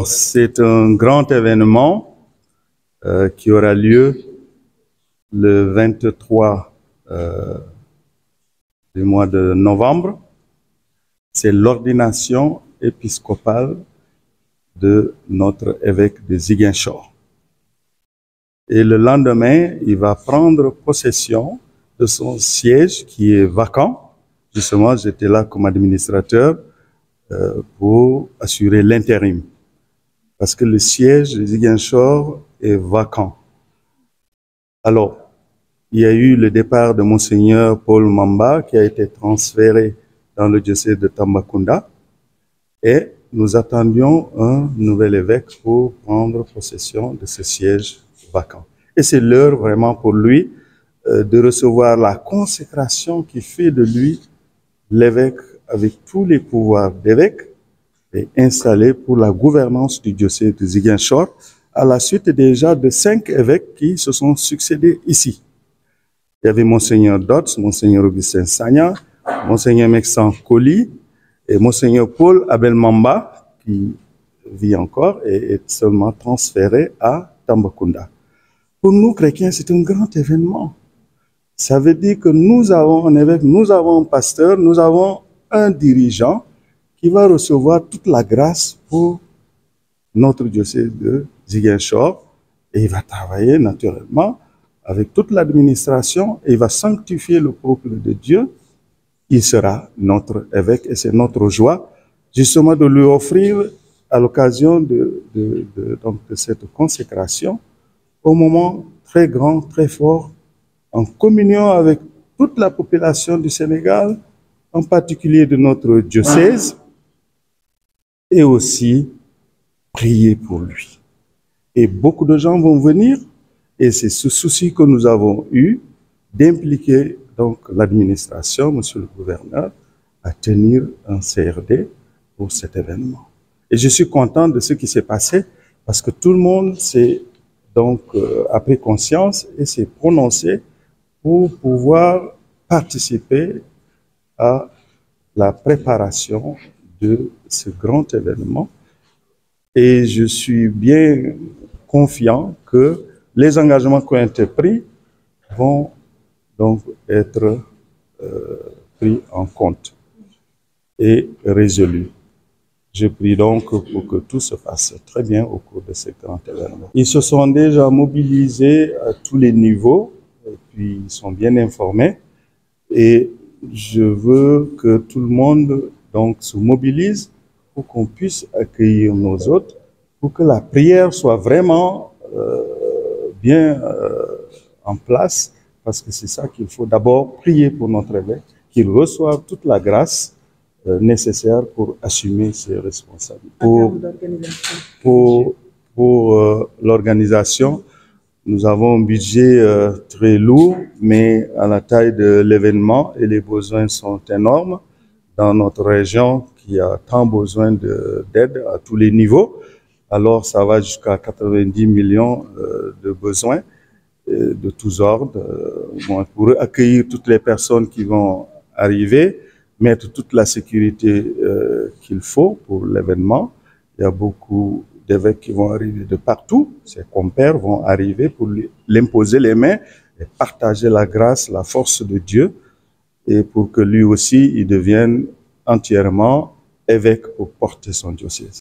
C'est un grand événement qui aura lieu le 23 du mois de novembre. C'est l'ordination épiscopale de notre évêque de Ziguinchor. Et le lendemain, il va prendre possession de son siège qui est vacant. Justement, j'étais là comme administrateur pour assurer l'intérim. Parce que le siège de Ziguinchor est vacant. Alors, il y a eu le départ de Monseigneur Paul Mamba qui a été transféré dans le diocèse de Tambacounda et nous attendions un nouvel évêque pour prendre possession de ce siège vacant. Et c'est l'heure vraiment pour lui de recevoir la consécration qui fait de lui l'évêque avec tous les pouvoirs d'évêque et installé pour la gouvernance du diocèse de Ziguinchor, à la suite déjà de 5 évêques qui se sont succédés ici. Il y avait Monseigneur Dotz, Monseigneur Augustin Sagna, Monseigneur Mexan Koli et Monseigneur Paul Abel Mamba, qui vit encore et est seulement transféré à Tambacounda. Pour nous, chrétiens, c'est un grand événement. Ça veut dire que nous avons un évêque, nous avons un pasteur, nous avons un dirigeant qui va recevoir toute la grâce pour notre diocèse de Ziguinchor et il va travailler naturellement avec toute l'administration et il va sanctifier le peuple de Dieu. Il sera notre évêque et c'est notre joie justement de lui offrir à l'occasion de cette consécration un moment très grand, très fort, en communion avec toute la population du Sénégal, en particulier de notre diocèse, et aussi prier pour lui. Et beaucoup de gens vont venir, et c'est ce souci que nous avons eu d'impliquer donc l'administration, monsieur le gouverneur, à tenir un CRD pour cet événement. Et je suis content de ce qui s'est passé, parce que tout le monde s'est donc a pris conscience et s'est prononcé pour pouvoir participer à la préparation de ce grand événement. Et je suis bien confiant que les engagements qui ont été pris vont donc être pris en compte et résolus. Je prie donc pour que tout se passe très bien au cours de ce grand événement. Ils se sont déjà mobilisés à tous les niveaux, et puis ils sont bien informés. Et je veux que tout le monde donc se mobilise pour qu'on puisse accueillir nos hôtes, pour que la prière soit vraiment bien en place, parce que c'est ça qu'il faut d'abord prier pour notre évêque, qu'il reçoive toute la grâce nécessaire pour assumer ses responsabilités. Pour l'organisation, nous avons un budget très lourd, mais à la taille de l'événement et les besoins sont énormes dans notre région qui a tant besoin d'aide à tous les niveaux. Alors ça va jusqu'à 90 millions de besoins de tous ordres pour accueillir toutes les personnes qui vont arriver, mettre toute la sécurité qu'il faut pour l'événement. Il y a beaucoup d'évêques qui vont arriver de partout. Ses compères vont arriver pour l'imposer les mains et partager la grâce, la force de Dieu, et pour que lui aussi, il devienne entièrement évêque pour porter son diocèse.